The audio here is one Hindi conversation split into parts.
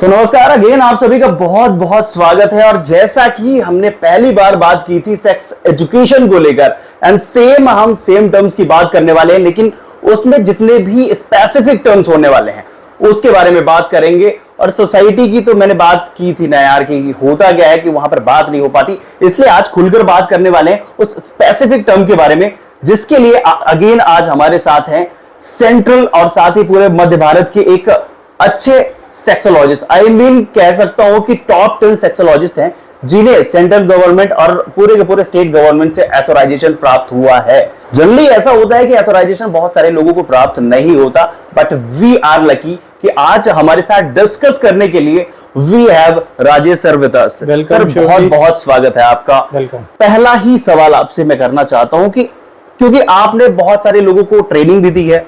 तो नमस्कार अगेन, आप सभी का बहुत बहुत स्वागत है। और जैसा कि हमने पहली बार बात की थी सेक्स एजुकेशन को लेकर, एंड हम सेम टर्म्स की बात करने वाले हैं, लेकिन उसमें जितने भी स्पेसिफिक टर्म्स होने वाले हैं उसके बारे में बात करेंगे। और सोसाइटी की तो मैंने बात की थी ना यार कि होता क्या है कि वहां पर बात नहीं हो पाती, इसलिए आज खुलकर बात करने वाले हैं उस स्पेसिफिक टर्म के बारे में, जिसके लिए अगेन आज हमारे साथ हैं सेंट्रल और साथ ही पूरे मध्य भारत के एक अच्छे सेक्सोलॉजिस्ट, कह सकता हूं कि टॉप 10 सेक्सोलॉजिस्ट हैं जिन्हें सेंट्रल गवर्नमेंट और पूरे के पूरे स्टेट गवर्नमेंट से ऑथराइजेशन प्राप्त हुआ है। जनरली ऐसा होता है कि ऑथराइजेशन बहुत सारे लोगों को प्राप्त नहीं होता, बट वी आर लकी कि आज हमारे साथ डिस्कस करने के लिए we have Rajesh sir with us. Sir बहुत बहुत स्वागत है आपका। पहला ही सवाल आपसे मैं करना चाहता हूं कि क्योंकि आपने बहुत सारे लोगों को ट्रेनिंग भी दी है,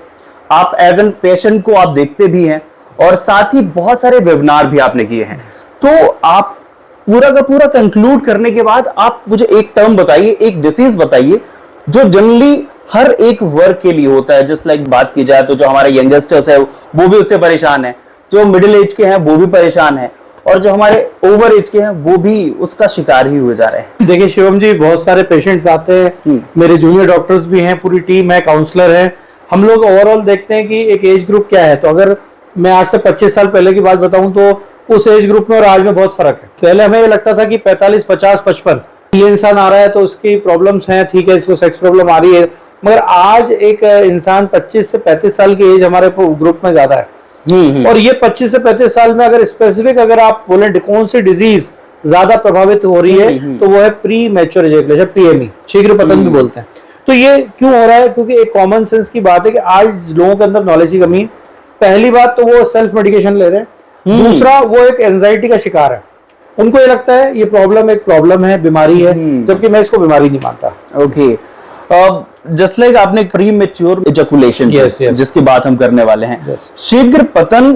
आप एज एन पेशेंट को आप देखते भी हैं और साथ ही बहुत सारे वेबिनार भी आपने किए हैं, तो आप पूरा का पूरा कंक्लूड करने के बाद आप मुझे एक टर्म बताइए, एक डिसीज बताइए जो जनरली हर एक वर्ग के लिए होता है। जस्ट लाइक बात की जाए तो जो हमारे यंगस्टर्स है वो भी उससे परेशान है, जो मिडिल एज के हैं वो भी परेशान है, और जो हमारे ओवर एज के हैं वो भी उसका शिकार ही हुए जा रहे हैं। देखिए शिवम जी, बहुत सारे पेशेंट्स आते हैं, मेरे जूनियर डॉक्टर्स भी हैं, पूरी टीम है, काउंसलर है। हम लोग ओवरऑल देखते हैं कि एक एज ग्रुप क्या है। तो अगर मैं आज से 25 साल पहले की बात बताऊं तो उस एज ग्रुप में और आज में बहुत फर्क है। पहले हमें ये लगता था कि 45, 50, 55 ये इंसान आ रहा है तो उसकी प्रॉब्लम्स हैं, ठीक है, इसको सेक्स प्रॉब्लम आ रही है, मगर आज एक इंसान 25 से 35 साल की एज हमारे ग्रुप में ज्यादा है। और ये 25 से 35 साल में अगर स्पेसिफिक अगर आप बोले कौन सी डिजीज ज्यादा प्रभावित हो रही है तो वो है प्री मैच्योर एजैकुलेशन, PME, शीघ्र पतन भी बोलते हैं। तो ये क्यों हो रहा है? क्योंकि एक कॉमन सेंस की बात है कि आज लोगों के अंदर नॉलेज की कमी है। पहली बात तो वो सेल्फ मेडिकेशन ले रहे हैं, दूसरा वो एक एंजाइटी का शिकार है। उनको ये लगता है ये प्रॉब्लम एक प्रॉब्लम है, बीमारी है, जबकि मैं इसको बीमारी नहीं मानता। ओके, जस्ट लाइक आपने प्री मैच्योर एजैकुलेशन जिसकी बात हम करने वाले हैं, शीघ्र पतन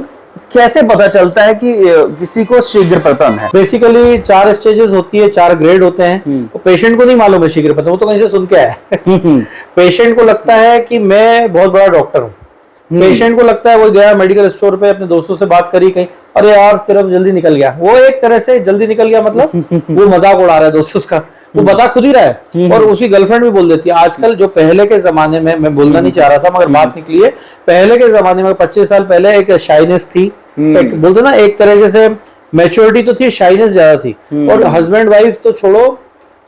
कैसे पता चलता है कि किसी को शीघ्र पतन है? बेसिकली 4 स्टेजेस होती है, 4 ग्रेड होते हैं। तो पेशेंट को नहीं मालूम है शीघ्र पतन, वो तो कहीं से सुन के आया है। पेशेंट को लगता है कि मैं बहुत बड़ा डॉक्टर हूँ, पेशेंट को लगता है वो गया मेडिकल स्टोर पे, अपने दोस्तों से बात करी कहीं, अरे यार तेरा जल्दी निकल गया। वो एक तरह से जल्दी निकल गया मतलब वो मजाक उड़ा रहा है दोस्तों का, वो बता खुद ही रहा है और उसकी गर्लफ्रेंड भी बोल देती है। आजकल जो पहले के जमाने में, मैं बोलना नहीं चाह रहा था मगर बात निकली है, पहले के जमाने में 25 साल पहले एक शाइनेस थी, बोलते ना एक तरीके से मैच्योरिटी तो थी, शाइनेस ज्यादा थी। और हस्बैंड वाइफ तो छोड़ो,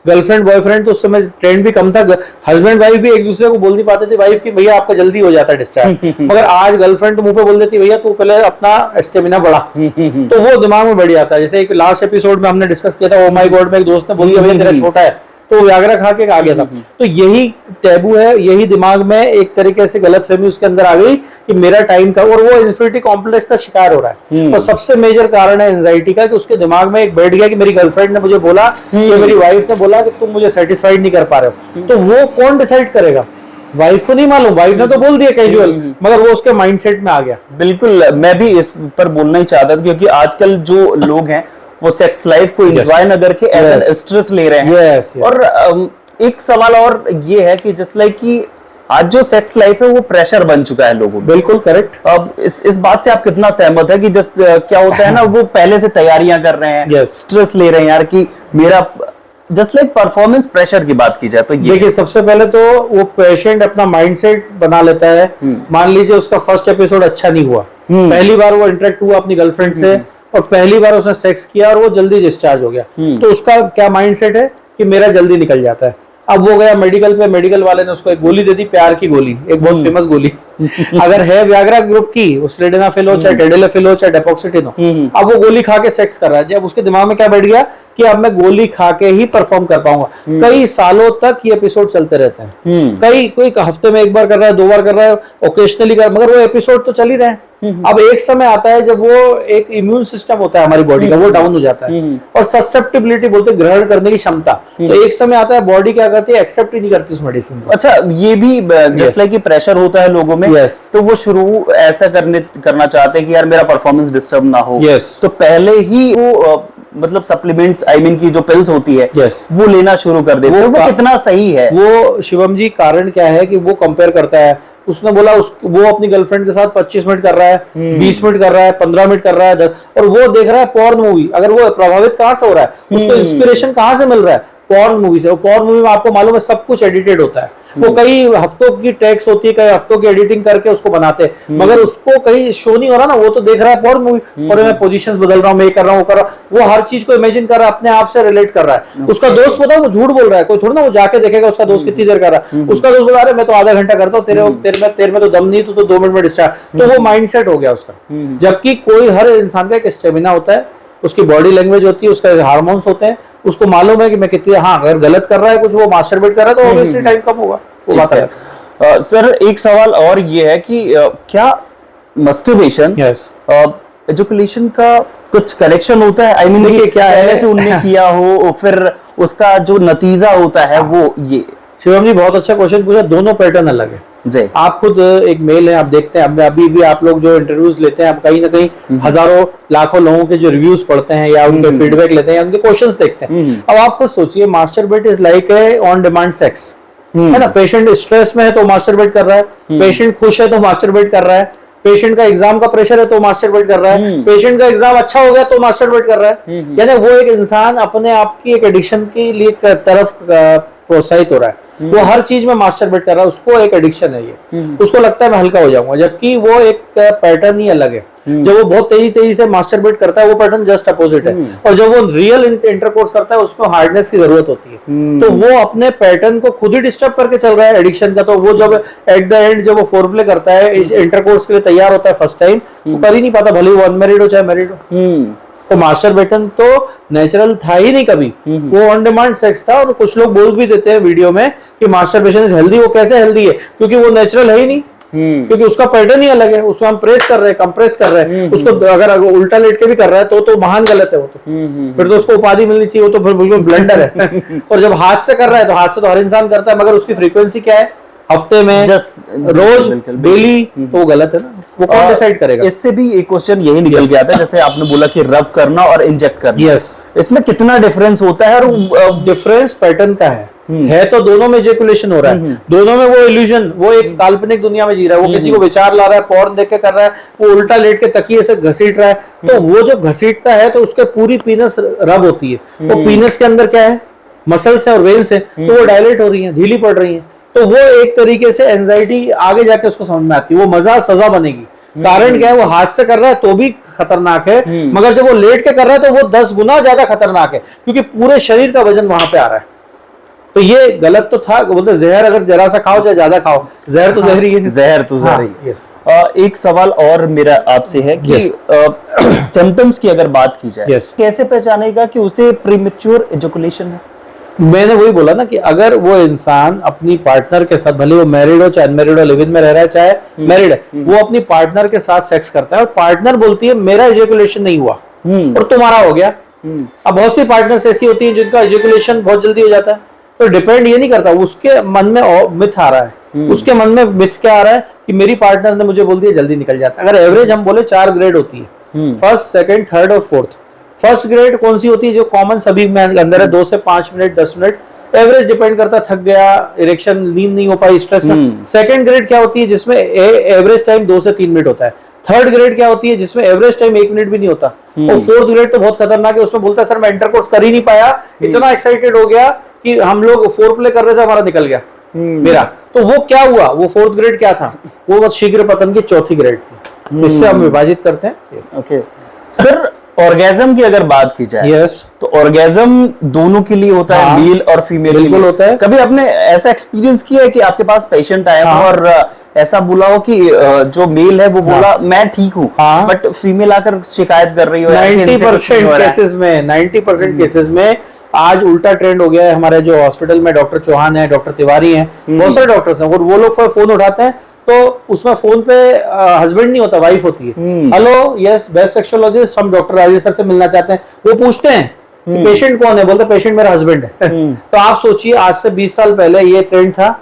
गर्लफ्रेंड बॉयफ्रेंड तो उस समय ट्रेंड भी कम था। हस्बैंड वाइफ भी एक दूसरे को बोल नहीं पाते थे वाइफ की भैया आपका जल्दी हो जाता है डिस्चार्ज, मगर आज गर्लफ्रेंड तो मुंह पे बोल देती भैया तू पहले अपना स्टेमिना बढ़ा, तो वो दिमाग में बढ़ जाता है। जैसे एक लास्ट एपिसोड में हमने डिस्कस किया था, ओ माय गॉड में एक दोस्त ने बोल दिया भैया तेरा छोटा है, तो व्याग्रा खा के आ गया था। तो यही टैबू है, यही दिमाग में एक तरीके से गलतफहमी उसके अंदर आ गई कि मेरा टाइम था, और वो इन्फिनिटी कॉम्प्लेक्स का शिकार हो रहा है। और सबसे मेजर कारण है एंजाइटी का, कि उसके दिमाग में एक बैठ गया कि मेरी गर्लफ्रेंड ने मुझे बोला, कि मेरी वाइफ ने बोला कि तुम मुझे सेटिस्फाइड नहीं कर पा रहे हो। तो वो कौन डिसाइड करेगा? वाइफ को नहीं मालूम, वाइफ ने तो बोल दिया कैजुअल, मगर वो उसके माइंडसेट में आ गया। बिल्कुल, मैं भी इस पर बोलना ही चाहता था, क्योंकि आजकल जो लोग हैं वो सेक्स लाइफ को एंजॉय न करके एज स्ट्रेस ले रहे हैं। और एक सवाल और ये है कि जस्ट लाइक कि आज जो सेक्स लाइफ है वो प्रेशर बन चुका है लोगों में। बिल्कुल करेक्ट। अब इस बात से आप कितना सहमत है कि जस्ट क्या होता है ना, वो पहले से तैयारियां कर रहे हैं, स्ट्रेस ले रहे हैं यार कि मेरा जस्ट लाइक परफॉर्मेंस प्रेशर की बात की जाए तो देखिए सबसे पहले तो वो पेशेंट अपना माइंडसेट बना लेता है। मान लीजिए उसका फर्स्ट एपिसोड अच्छा नहीं हुआ, पहली बार वो इंटरेक्ट हुआ अपनी गर्लफ्रेंड से और पहली बार उसने सेक्स किया और वो जल्दी डिस्चार्ज हो गया, तो उसका क्या माइंडसेट है कि मेरा जल्दी निकल जाता है। अब वो गया मेडिकल पे, मेडिकल वाले ने उसको एक गोली दे दी, प्यार की गोली, एक बहुत फेमस गोली अगर है व्याग्रा ग्रुप की, वो स्लेडेनाफिल हो चाहे टेडेलाफिल हो चाहे डेपोक्सिटिन हो, अब वो गोली खा के सेक्स कर रहा है। अब उसके दिमाग में क्या बैठ गया कि अब मैं गोली खा के ही परफॉर्म कर पाऊंगा। कई सालों तक ये एपिसोड चलते रहते हैं, कोई हफ्ते में 1 बार कर रहा है, 2 बार कर रहा है, ओकेजनली कर, मगर वो एपिसोड तो चल ही रहे हैं। अब एक समय आता है जब वो एक इम्यून सिस्टम होता है हमारी बॉडी का, वो डाउन हो जाता है, और ससेप्टिबिलिटी बोलते हैं ग्रहण करने की क्षमता। तो एक समय आता है बॉडी क्या करती है, एक्सेप्ट ही नहीं करती उस मेडिसिन को। अच्छा, ये भी जस्ट लाइक प्रेशर होता है लोगों में, तो वो शुरू ऐसा करना चाहते हैं कि यार मेरा परफॉर्मेंस डिस्टर्ब ना हो, तो पहले ही वो मतलब सप्लीमेंट्स की जो पिल्स होती है वो लेना शुरू कर देते हैं। वो कितना सही है? वो शिवम जी कारण क्या है कि वो कंपेयर करता है उसने बोला वो अपनी गर्लफ्रेंड के साथ 25 मिनट कर रहा है, 20 मिनट कर रहा है, 15 मिनट कर रहा है, और वो देख रहा है पॉर्न मूवी। अगर वो प्रभावित कहाँ से हो रहा है, उसको इंस्पिरेशन कहाँ से मिल रहा है? पॉर्न मूवी से। पॉर्न मूवी में आपको मालूम है सब कुछ एडिटेड होता है, वो कई हफ्तों की टेक्स होती है, कई हफ्तों की एडिटिंग करके उसको बनाते हैं, मगर उसको कहीं शो नहीं हो रहा ना, वो तो देख रहा है पॉर्न मूवी, और मैं पोजीशंस बदल रहा हूँ, मैं कर रहा हूँ, वो कर रहा हूँ, वो हर चीज को इमेजिन कर रहा है, अपने आप से रिलेट कर रहा है। उसका दोस्त पता है वो झूठ बोल रहा है, कोई थोड़ा ना वो जाके देखेगा उसका दोस्त कितनी देर कर रहा है। उसका दोस्त बता रहा है मैं तो आधा घंटा करता हूँ, तेरे में तो दम नहीं, तो 2 मिनट में डिस्चार्ज। तो वो माइंडसेट हो गया उसका। जबकि कोई हर इंसान का एक स्टेमिना होता है, उसकी बॉडी लैंग्वेज होती है, उसका हार्मोन्स होते हैं, उसको मालूम है कि मैं कितनी, हाँ अगर गलत कर रहा है कुछ, वो मास्टरबेट कर रहा है तो ऑब्वियसली टाइम कम होगा, वो बात है। सर एक सवाल और ये है कि क्या मस्टरबेशन एजुकेशन का कुछ कनेक्शन होता है? आई मीन देखिए क्या है से उनने किया हो, फिर उसका जो नतीजा होता है वो ये। शिवम जी बहुत अच्छा क्वेश्चन पूछा। दोनों पैटर्न अलग है जी। आप खुद एक मेल है, आप देखते हैं, अभी भी आप लोग जो इंटरव्यूज लेते हैं, आप कहीं ना कहीं हजारों लाखों लोगों के जो रिव्यूज पढ़ते हैं या उनके फीडबैक लेते हैं या उनके क्वेश्चंस देखते हैं। अब आप खुद सोचिए, masturbate is like a on demand sex, है ना। पेशेंट स्ट्रेस में है तो मास्टरबेट कर रहा है, पेशेंट खुश है तो मास्टरबेट कर रहा है, पेशेंट का एग्जाम का प्रेशर है तो मास्टरबेट कर रहा है, पेशेंट का एग्जाम अच्छा हो गया तो मास्टरबेट कर रहा है। यानी वो एक इंसान अपने आप की एक एडिक्शन के लिए तरफ प्रोत्साहित हो रहा है, वो हर चीज में मास्टरबेट कर रहा है, उसको एक एडिक्शन है ये, उसको लगता है मैं हल्का हो जाऊंगा। जबकि वो एक पैटर्न ही अलग है, जब वो बहुत तेजी से मास्टरबेट करता है वो पैटर्न जस्ट अपोजिट है, और जब वो रियल इंटरकोर्स करता है उसमें हार्डनेस की जरूरत होती है। तो वो अपने पैटर्न को खुद ही डिस्टर्ब करके चल रहा है एडिक्शन का। तो वो जब एट द एंड जब वो फोरप्ले करता है, इंटरकोर्स के लिए तैयार होता है फर्स्ट टाइम, तो कर ही नहीं पाता, भले वो अनमैरिड हो चाहे मैरिड हो। तो मास्टरबेशन तो नेचुरल था ही नहीं कभी, वो ऑन डिमांड सेक्स था। और कुछ लोग बोल भी देते हैं वीडियो में कि मास्टरबेशन इज हेल्दी। वो कैसे हेल्दी है? क्योंकि वो नेचुरल है ही नहीं, क्योंकि उसका पैटर्न ही अलग है, उसको हम प्रेस कर रहे हैं, कंप्रेस कर रहे हैं, उसको अगर उल्टा लेट के भी कर रहा है तो महान गलत है वो तो। फिर तो उसको उपाधि मिलनी चाहिए, वो तो फिर बिल्कुल ब्लंडर है। और जब हाथ से कर रहा है तो हाथ से तो हर इंसान करता है, मगर उसकी फ्रीक्वेंसी क्या है, हफ्ते में, रोज, डेली, तो वो गलत है ना। वो कौन डिसाइड करेगा? इससे भी एक क्वेश्चन यही निकल के आता है, जैसे आपने बोला कि रब करना और इंजेक्ट करना, इसमें कितना डिफरेंस होता है? और डिफरेंस पैटर्न का है तो दोनों में इजैकुलेशन हो रहा है, दोनों में वो इल्यूजन, वो एक काल्पनिक दुनिया में जी रहा है, वो किसी को विचार ला रहा है, पॉर्न देख के कर रहा है, वो उल्टा लेट के तकिए से घसीट रहा है। तो वो जब घसीटता है तो उसके पूरी पीनस रब होती है, वो पीनस के अंदर क्या है, मसल्स है और वेन्स है, तो वो डायलेट हो रही है, ढीली पड़ रही है। तो वो एक तरीके से एंजाइटी आगे जाके उसको समझ में आती है, वो मजा सजा बनेगी। कारण क्या है, वो हाथ से कर रहा है तो भी खतरनाक है, मगर जब वो लेट के कर रहा है तो वो 10 गुना ज्यादा खतरनाक है, क्योंकि पूरे शरीर का वजन वहां पे आ रहा है। तो ये गलत तो था, बोलते जहर अगर जरा सा खाओ चाहे ज्यादा खाओ, जहर तो जहर ही है, जहर तो जहर ही। एक सवाल और मेरा आपसे है कि सिम्टम्स की अगर बात की जाए, कैसे पहचानेगा कि उसे प्रीमेच्योर एजुकेशन है? मैंने वही बोला ना कि अगर वो इंसान अपनी पार्टनर के साथ, भले वो मैरिड हो चाहे अनमैरिड हो, लिव इन में रह रहा है चाहे मैरिड है, वो अपनी पार्टनर के साथ सेक्स करता है और पार्टनर बोलती है मेरा एजुकेशन नहीं हुआ और तुम्हारा हो गया। अब बहुत सी पार्टनर्स ऐसी होती हैं जिनका एजुकेशन बहुत जल्दी हो जाता है, तो डिपेंड ये नहीं करता, उसके मन में मिथ आ रहा है, उसके मन में मिथ क्या आ रहा है कि मेरी पार्टनर ने मुझे बोल दिया जल्दी निकल जाता है। अगर एवरेज हम बोले 4 ग्रेड होती है, फर्स्ट, सेकंड, थर्ड और फोर्थ। फर्स्ट ग्रेड कौन सी होती है? जो कॉमन सभी में अंदर है, 2 से 5 मिनट, 10 मिनट, एवरेज डिपेंड करता है, थक गया, इरेक्शन, नींद नहीं हो पाई, स्ट्रेस में। सेकंड ग्रेड क्या होती है? जिसमें एवरेज टाइम 2 से 3 मिनट होता है। थर्ड ग्रेड क्या होती है? जिसमें एवरेज टाइम 1 मिनट भी नहीं होता। और फोर्थ ग्रेड तो बहुत खतरनाक है, उसमें बोलता है सर मैं इंटरकोर्स कर ही नहीं पाया, इतना एक्साइटेड हो गया कि हम लोग फोर प्ले कर रहे थे, हमारा निकल गया मेरा। तो वो क्या हुआ? वो फोर्थ ग्रेड क्या था? वो बस शीघ्र पतन की चौथी ग्रेड थी। इससे हम विभाजित करते हैं। ओके सर, ऑर्गेज्म की अगर बात की जाए, तो ऑर्गेज्म दोनों के लिए होता है, मेल और फीमेल बिल्कुल होता है। कभी आपने ऐसा एक्सपीरियंस किया है कि आपके पास पेशेंट आया और ऐसा बोला हो कि जो मेल है वो बोला मैं ठीक हूँ, बट फीमेल आकर शिकायत कर रही हो? 90% केसेस में, 90% केसेस में आज उल्टा ट्रेंड हो गया है। हमारे जो हॉस्पिटल में डॉक्टर चौहान है, डॉक्टर तिवारी हैं, बहुत सारे डॉक्टर्स हैं, और वो लोग फोन उठाते हैं तो उसमें फोन पे हस्बैंड नहीं होता, वाइफ होती है। हेलो, यस, बेस्ट सेक्सोलॉजिस्ट, हम डॉक्टर राजेश सर से मिलना चाहते हैं। वो पूछते हैं कि पेशेंट कौन है? बोलते पेशेंट मेरा हस्बैंड है। तो आप सोचिए, आज से 20 साल पहले ये ट्रेंड था।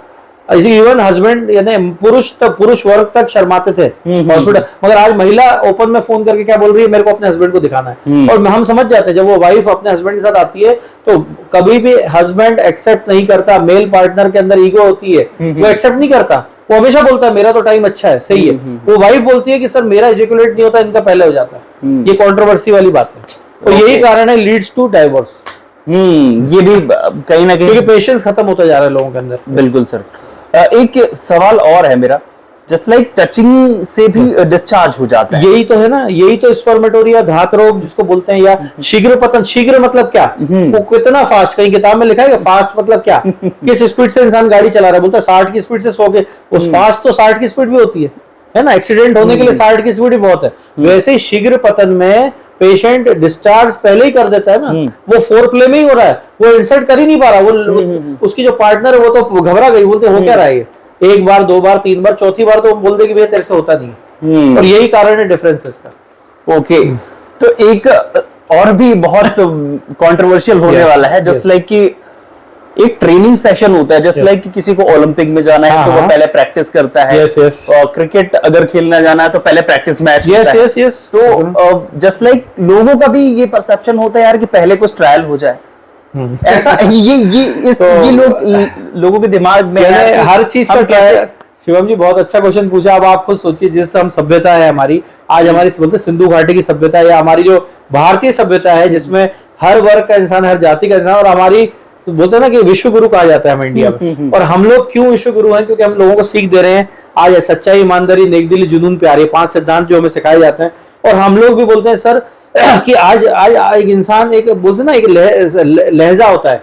इवन हस्बैंड यानी पुरुष वर्ग तक शर्माते थे हॉस्पिटल, मगर आज महिला ओपन में फोन करके क्या बोल रही है? मेरे को अपने हस्बैंड को दिखाना है। और हम समझ जाते हैं जब वो वाइफ अपने हस्बैंड के साथ आती है तो कभी भी हस्बैंड एक्सेप्ट नहीं करता। मेल पार्टनर के अंदर ईगो होती है, वो एक्सेप्ट नहीं करता, वो हमेशा बोलता है मेरा तो टाइम अच्छा है, सही है। वो वाइफ बोलती है कि सर मेरा इजैकुलेट नहीं होता, इनका पहले हो जाता है। ये कंट्रोवर्सी वाली बात है। तो यही कारण है लीड्स टू डाइवोर्स। ये भी कहीं ना कहीं, क्योंकि पेशेंस खत्म होता जा रहा है लोगों के अंदर। बिल्कुल सर। एक सवाल और है मेरा, जस्ट लाइक टचिंग से भी डिस्चार्ज हो जाता है। यही तो है ना, यही तो स्पर्मेटोरिया, धात रोग जिसको बोलते हैं, या शीघ्र पतन। शीघ्र मतलब क्या, वो कितना फास्ट, कहीं किताब में लिखा है कि फास्ट मतलब क्या, किस स्पीड से इंसान गाड़ी चला रहा है। बोलता है 60 की स्पीड से 100 के, उस फास्ट तो 60 की स्पीड भी होती है ना। एक्सीडेंट होने के लिए 60 की स्पीड ही बहुत है। वैसे ही शीघ्र पतन में पेशेंट डिस्चार्ज पहले ही कर देता है ना। वो फोर प्ले में ही हो रहा है, वो इंसर्ट कर ही नहीं पा रहा। वो उसकी जो पार्टनर है वो तो घबरा गई, बोलते हो क्या रहा है, एक बार, दो बार, तीन बार, चौथी बार तो बोल दे कि भैया तेरे से होता नहीं है। और यही कारण है डिफरेंसेस का। ओके, तो एक और भी बहुत कंट्रोवर्शियल होने वाला है, जस्ट लाइक कि एक ट्रेनिंग सेशन होता है, जस्ट लाइक कि किसी को ओलंपिक में जाना है तो वो पहले प्रैक्टिस करता है। और क्रिकेट अगर खेलना जाना है तो पहले प्रैक्टिस मैच होता है। तो जस्ट लाइक लोगों का भी ये परसेप्शन होता है यार कि पहले कुछ ट्रायल हो जाए। ऐसा ये लोगों के दिमाग में हर चीज का ट्रायल। शिवम जी बहुत अच्छा क्वेश्चन पूछा। अब आप खुद सोचिए, जिस हम सभ्यता है हमारी आज, हमारी बोलते सिंधु घाटी की सभ्यता है, या हमारी जो भारतीय सभ्यता है जिसमें हर वर्ग का इंसान, हर जाति का इंसान, और हमारी बोलते हैं ना कि विश्व गुरु कहा जाता है हमें इंडिया में। और हम लोग क्यों विश्व गुरु हैं? क्योंकि हम लोगों को सीख दे रहे हैं आज सच्चाई, ईमानदारी, नेकदिली, जुनून, प्यार, ये 5 सिद्धांत जो हमें सिखाए जाते हैं। और हम लोग भी बोलते हैं सर कि आज एक इंसान, एक बोलते हैं ना, एक लहजा होता है,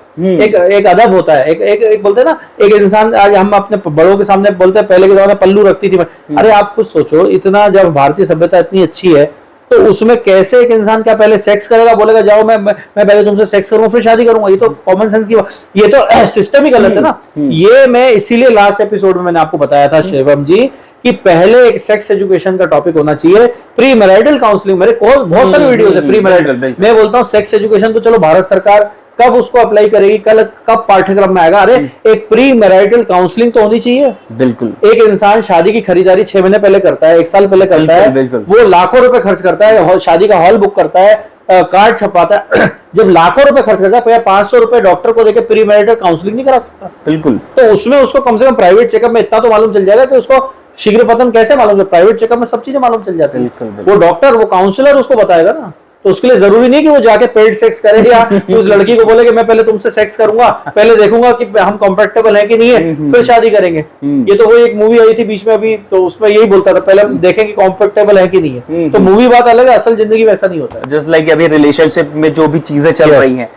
एक अदब होता है, एक बोलते हैं ना, एक इंसान। आज हम अपने बड़ों के सामने बोलते हैं, पहले के जमाने पल्लू रखती थी। अरे आप कुछ सोचो, इतना जब भारतीय सभ्यता इतनी अच्छी है तो उसमें कैसे एक इंसान क्या पहले सेक्स करेगा, बोलेगा जाओ मैं पहले तुमसे सेक्स करूंगा फिर शादी करूंगा? ये तो कॉमन सेंस की बात, ये तो सिस्टम ही गलत है ना। ये मैं इसीलिए लास्ट एपिसोड में मैंने आपको बताया था शिवम जी कि पहले एक सेक्स एजुकेशन का टॉपिक होना चाहिए, प्री मैरिटल काउंसलिंग। मेरे बहुत सारे वीडियोस है प्री मैरिटल। मैं बोलता हूँ सेक्स एजुकेशन तो चलो भारत सरकार कब उसको अप्लाई करेगी, कब पाठ्यक्रम में आएगा। अरे एक प्री मैरिटल काउंसलिंग तो होनी चाहिए। बिल्कुल। एक इंसान शादी की खरीदारी 6 महीने पहले करता है, 1 साल पहले करता है, वो लाखों रुपए खर्च करता है, शादी का हॉल बुक करता है, कार्ड छपवाता है। जब लाखों रुपए खर्च करता है, 500 रुपए डॉक्टर को देके प्री मैरिटल काउंसलिंग नहीं करा सकता? बिल्कुल। तो उसमें उसको कम से कम प्राइवेट चेकअप में इतना तो मालूम चल जाएगा कि उसको शीघ्र पतन कैसे मालूम है। प्राइवेट चेकअप में सब चीजें मालूम चल जाती है। वो डॉक्टर, वो काउंसलर उसको बताएगा ना। तो उसके लिए जरूरी नहीं कि वो जाके पेड सेक्स करे या उस लड़की को बोले कि मैं पहले तुमसे सेक्स करूंगा, पहले देखूंगा कि हम कंफर्टेबल हैं कि नहीं है, फिर शादी करेंगे। ये तो वो एक मूवी आई थी बीच में अभी, तो उसमें यही बोलता था पहले हम देखें कि कंफर्टेबल है कि नहीं है। तो मूवी बात अलग है, असल जिंदगी में ऐसा नहीं होता है। जस्ट लाइक अभी रिलेशनशिप में जो भी चीजें चल रही हैं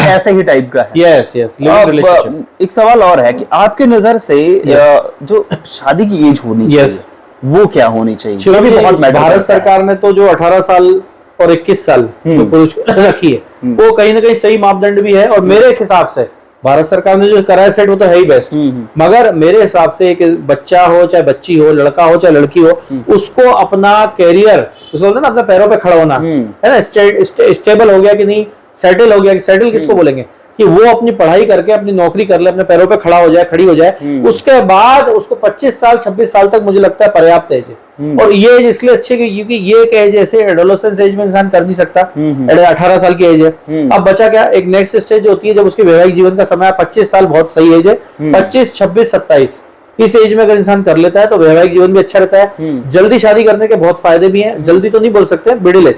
ऐसे ही टाइप का है। यस। एक सवाल और है कि आपके नजर से जो शादी की एज होनी चाहिए वो क्या होनी चाहिए? भारत सरकार ने तो जो 18 साल और 21 साल जो पुरुष रखी है, वो कहीं ना कहीं सही मापदंड भी है। और मेरे हिसाब से भारत सरकार ने जो करा है सेट, वो तो है ही बेस्ट। मगर मेरे हिसाब से एक बच्चा हो चाहे बच्ची हो, लड़का हो चाहे लड़की हो, उसको अपना कैरियर, उसको बोलते हैं ना अपने पैरों पे खड़ा होना, है ना, स्टेबल हो गया कि नहीं, सेटल हो गया कि सेटल किसको बोलेंगे, कि वो अपनी पढ़ाई करके अपनी नौकरी कर ले, अपने पैरों पे खड़ा हो जाए, खड़ी हो जाए। उसके बाद उसको 25 साल 26 साल तक मुझे लगता है पर्याप्त एज है। और ये एज इसलिए अच्छी है क्योंकि ये एक एज ऐसे एडोलेसेंस एज में इंसान कर नहीं सकता। 18 साल की एज है। अब बचा क्या, एक नेक्स्ट स्टेज होती है जब उसके वैवाहिक जीवन का समय, 25 साल बहुत सही एज है। 25, 26, 27 इस एज में अगर इंसान कर लेता है तो वैवाहिक जीवन भी अच्छा रहता है। जल्दी शादी करने के बहुत फायदे भी हैं, जल्दी तो नहीं बोल सकते, मिडिल एज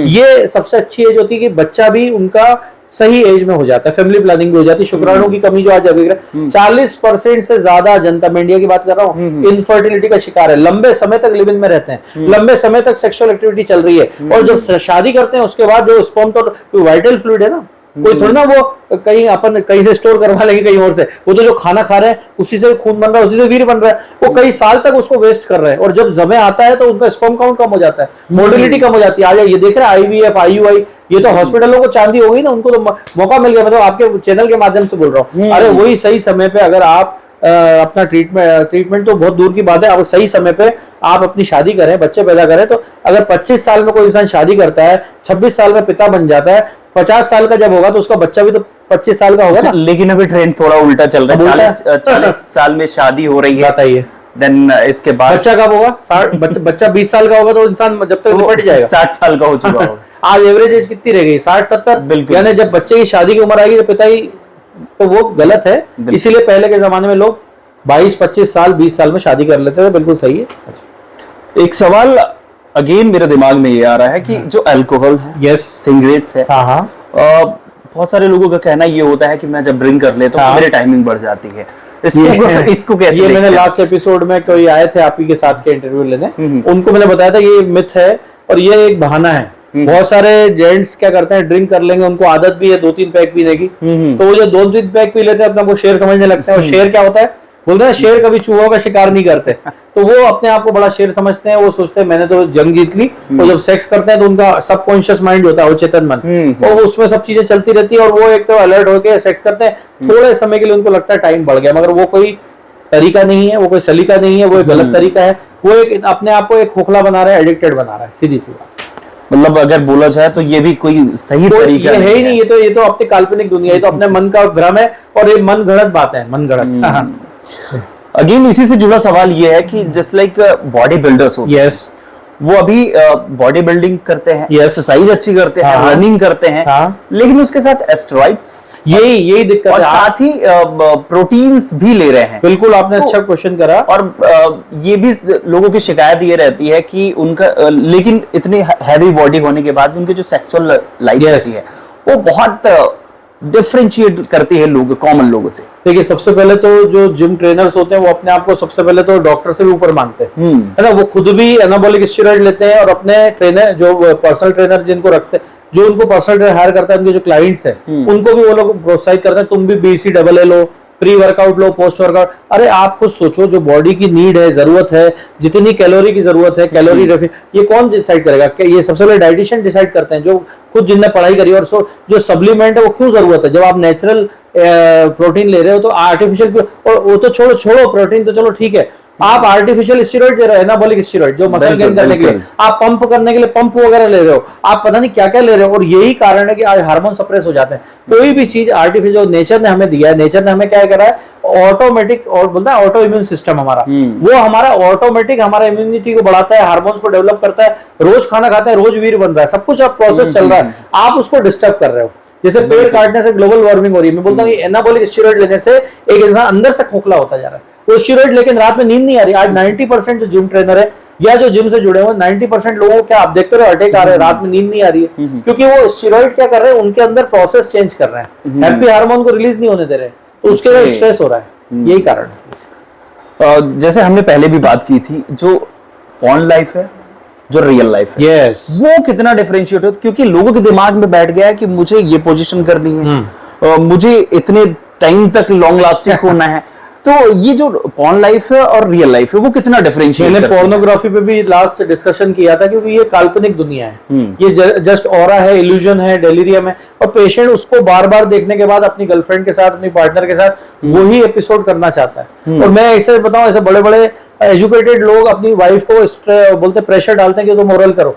ये सबसे अच्छी एज होती है कि बच्चा भी उनका सही एज में हो जाता है, फैमिली प्लानिंग भी हो जाती है। शुक्राणु की कमी जो आज अभी 40% से ज्यादा जनता, मैं इंडिया की बात कर रहा हूँ, इनफर्टिलिटी का शिकार है। लंबे समय तक लिव इन में रहते हैं, लंबे समय तक सेक्सुअल एक्टिविटी चल रही है, और जब शादी करते हैं उसके बाद जो स्पर्म तो वाइटल फ्लूइड है ना, कोई थोड़ी ना वो कहीं अपन कहीं से स्टोर करवा लेंगे कहीं और से, वो तो जो खाना खा रहे हैं उसी से खून बन रहा है, उसी से वीर्य बन रहा है, वो कई साल तक उसको वेस्ट कर रहे हैं। और जब समय आता है तो उनका स्पर्म काउंट कम हो जाता है, मोटिलिटी कम हो जाती है। आज ये देख रहे हैं IVF, IUI, ये तो हॉस्पिटलों को चांदी हो गई ना, उनको तो मौका मिल गया। मतलब आपके चैनल के माध्यम से बोल रहा हूँ। अरे वही सही समय पे अगर आप अपना ट्रीटमेंट तो बहुत दूर की बात है, अब सही समय पे आप अपनी शादी करें, बच्चे पैदा करें, तो अगर 25 साल में कोई इंसान शादी करता है, 26 साल में पिता बन जाता है, 50 साल का जब होगा तो उसका बच्चा भी तो 25 साल का होगा ना। लेकिन अभी ट्रेंड थोड़ा उल्टा चल रहा है, 40 साल में शादी हो रही है, बताइए देन इसके बाद बच्चा कब होगा? बच्चा 20 साल का होगा तो इंसान जब तक निपट जाएगा 60 साल का हो चुका होगा। आज एवरेज एज कितनी रह गई? 60-70। यानी जब बच्चे की शादी की उम्र आएगी तो पिता ही, तो वो गलत है। इसीलिए पहले के जमाने में लोग 22-25 साल 20 साल में शादी कर लेते थे, बिल्कुल सही है। एक सवाल अगेन मेरे दिमाग में ये आ रहा है कि जो अल्कोहल है, यस, सिगरेट्स है, हाँ हाँ, बहुत सारे लोगों का कहना ये होता है कि मैं जब ड्रिंक कर लेता हूं मेरी टाइमिंग बढ़ जाती है। इसको कैसे ये मैंने लास्ट एपिसोड में कोई आए थे आप ही के साथ के इंटरव्यू लेने, उनको मैंने बताया था ये मिथ है और ये एक बहाना है। बहुत सारे जेंट्स क्या करते हैं, ड्रिंक कर लेंगे, उनको आदत भी है 2-3 पैक पीने की, तो वो जो 2-3 पैक पी लेते हैं अपना वो शेर समझने लगते हैं। और शेर क्या होता है, बोलते हैं शेर कभी चूहों का शिकार नहीं करते, तो वो अपने आप को बड़ा शेर समझते हैं। वो सोचते हैं मैंने तो जंग जीत ली। वो जब सेक्स करते हैं तो उनका सबकॉन्शियस माइंड होता है, वो चेतन मन, और उसमें सब चीजें चलती रहती है और वो एक तो अलर्ट होकर सेक्स करते हैं। थोड़े समय के लिए उनको लगता है टाइम बढ़ गया, मगर वो कोई तरीका नहीं है, वो कोई सलीका नहीं है, वो एक गलत तरीका है। वो एक अपने आप को एक खोखला बना रहा है, एडिक्टेड बना रहा है, सीधी सी बात। मतलब अगर बोला जाए तो ये भी कोई सही तरीका ये है ही नहीं, ये तो अपनी काल्पनिक दुनिया, ये तो अपने मन का भ्रम है और ये मन गढ़ंत बात है, मन गढ़ंत। अगेन इसी से जुड़ा सवाल ये है कि जस्ट लाइक बॉडी बिल्डर्स होते हैं, यस, वो अभी बॉडी बिल्डिंग करते हैं, Yes. एक्सरसाइज अच्छी करते हैं, हाँ. रनिंग करते हैं, हाँ. लेकिन उसके साथ एस्टेरॉइड्स यही दिक्कत और है। साथ ही प्रोटीन्स भी ले रहे हैं। बिल्कुल आपने तो- अच्छा क्वेश्चन करा। और ये भी लोगों की शिकायत ये रहती है कि उनका लेकिन इतनी हैवी बॉडी होने के बाद भी उनकी जो सेक्सुअल लाइफ Yes. रहती है वो बहुत डिफरेंशिएट करती है लोग कॉमन लोगों से। देखिए सबसे पहले तो जो जिम ट्रेनर्स होते हैं वो अपने आप को सबसे पहले तो डॉक्टर से भी ऊपर मानते हैं, है ना। वो खुद भी एनाबॉलिक स्टेरॉइड लेते हैं और अपने ट्रेनर जो पर्सनल ट्रेनर जिनको रखते हैं, जो उनको पर्सनल ट्रेनर हायर करता है, उनके जो क्लाइंट्स हैं उनको भी वो लोग प्रोत्साहित करते हैं, तुम भी BCAA लो, प्री वर्कआउट लो, पोस्ट वर्कआउट। अरे आप खुद सोचो, जो बॉडी की नीड है, जरूरत है, जितनी कैलोरी की जरूरत है, कैलोरी ये कौन डिसाइड करेगा? ये सबसे पहले डाइटिशियन डिसाइड करते हैं, जो खुद जिनने पढ़ाई करी। और जो सप्लीमेंट है वो क्यों जरूरत है? जब आप नेचुरल प्रोटीन ले रहे हो तो आर्टिफिशियल, और वो तो छोड़ो प्रोटीन तो चलो ठीक है, आप आर्टिफिशियल स्टेरॉइड दे रहे हो, एनाबॉलिक स्टेरॉइड, जो मसल गेन करने के लिए, आप पंप करने के लिए पंप वगैरह ले रहे हो, आप पता नहीं क्या क्या ले रहे हो। और यही कारण है कि आज हार्मोन सप्रेस हो जाते हैं। कोई भी चीज आर्टिफिशियल नेचर ने हमें दिया है, नेचर ने हमें क्या करा है, ऑटोमेटिक, और बोलता है ऑटो इम्यून सिस्टम हमारा, वो हमारा ऑटोमेटिक हमारा इम्यूनिटी को बढ़ाता है, हार्मोन्स को डेवलप करता है। रोज खाना खाते हैं, रोज वीर बन रहा है, सब कुछ अब प्रोसेस चल रहा है, आप उसको डिस्टर्ब कर रहे हो। जैसे पेड़ काटने से ग्लोबल वार्मिंग हो रही है। मैं बोलता हूँ एनाबॉलिक स्टेरॉइड लेने से एक इंसान अंदर से खोखला होता जा रहा है। वो स्टेरॉइड लेकिन रात में नींद नहीं आ रही। आज 90% जो जिम ट्रेनर है या जो जिम से जुड़े हुए 90% लोगों को क्या आप देखते रहे, अटैक आ रहे हैं, रात में नींद नहीं आ रही है, क्योंकि वो स्टेरॉइड क्या कर रहे हैं, उनके अंदर प्रोसेस चेंज कर रहे हैं, हैप्पी हार्मोन को रिलीज नहीं होने दे रहे, तो उसके वजह से स्ट्रेस हो रहा है। यही कारण है। जैसे हमने पहले भी बात की थी, जो पॉर्न लाइफ है, जो रियल लाइफ है, यस, वो कितना डिफरेंशिएट होता है, क्योंकि लोगों के दिमाग में बैठ गया है कि मुझे ये पोजीशन करनी है, मुझे इतने टाइम तक लॉन्ग लास्टिंग होना है। तो ये जो पॉर्न लाइफ है और रियल लाइफ है वो कितना डिफरेंशिएट मैंने पोर्नोग्राफी पे भी लास्ट डिस्कशन किया था, क्योंकि ये काल्पनिक दुनिया है, ये जस्ट ऑरा है, इल्यूजन है, डेलीरियम है, और पेशेंट उसको बार बार देखने के बाद अपनी गर्लफ्रेंड के साथ, अपनी पार्टनर के साथ वही एपिसोड करना चाहता है। और मैं ऐसे बताऊं, ऐसे बड़े बड़े एजुकेटेड लोग अपनी वाइफ को बोलते प्रेशर डालते हैं कि तुम ओरल करो,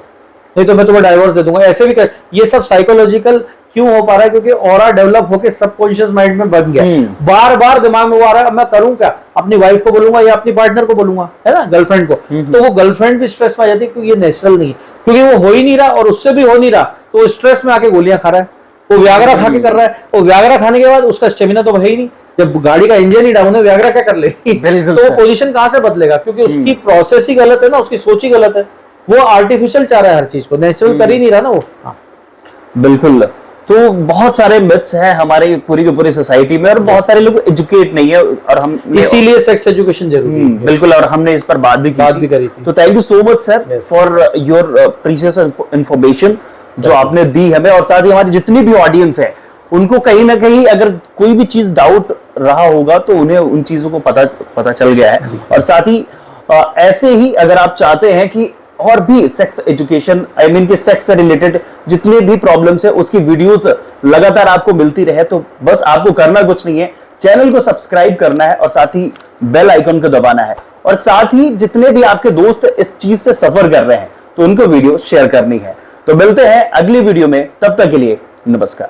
नहीं तो मैं तुम्हें डाइवोर्स दे दूंगा, ऐसे भी ये सब साइकोलॉजिकल क्यों हो पा रहा है? क्योंकि ऑरा डेवलप होकर सबकॉन्शियस माइंड में बन गया, बार बार दिमाग में वो आ रहा है, अब मैं करूं क्या? अपनी वाइफ को बोलूंगा या अपनी पार्टनर को बोलूंगा, है ना, गर्लफ्रेंड को। तो वो गर्लफ्रेंड भी स्ट्रेस में आ जाती है, क्योंकि ये नेचुरल नहीं है, क्योंकि वो हो ही नहीं रहा और उससे भी हो नहीं रहा, तो वो स्ट्रेस में आके गोलियां खा रहा है, वो व्याग्रा खा के कर रहा है। और व्याग्रा खाने के बाद उसका स्टेमिना तो है ही नहीं, जब गाड़ी का इंजन ही डाउन है, व्याग्रा क्या कर लेगी? तो वो पोजीशन कहां से बदलेगा? क्योंकि उसकी प्रोसेस ही गलत है ना, उसकी सोच ही गलत है, वो आर्टिफिशियल चाह रहा है हर चीज को, नेचुरल कर ही नहीं रहा ना वो। बिल्कुल। तो बहुत सारे मिथ्स हैं हमारे पूरी की पूरी सोसाइटी में, और बहुत सारे लोग एजुकेट नहीं है, और हम इसीलिए सेक्स एजुकेशन जरूरी है। बिल्कुल, और हमने इस पर बात भी करी थी। तो thank you so much sir for your precious information जो आपने दी हमें, और साथ ही हमारी जितनी भी ऑडियंस है उनको कहीं ना कहीं अगर कोई भी चीज डाउट रहा होगा तो उन्हें उन चीजों को पता चल गया है। और साथ ही ऐसे ही अगर आप चाहते हैं कि और भी सेक्स एजुकेशन, आई मीन कि सेक्स से रिलेटेड जितने भी प्रॉब्लम्स है उसकी वीडियोस लगातार आपको मिलती रहे, तो बस आपको करना कुछ नहीं है, चैनल को सब्सक्राइब करना है और साथ ही बेल आइकन को दबाना है। और साथ ही जितने भी आपके दोस्त इस चीज से सफर कर रहे हैं तो उनको वीडियो शेयर करनी है। तो मिलते हैं अगली वीडियो में, तब तक के लिए नमस्कार।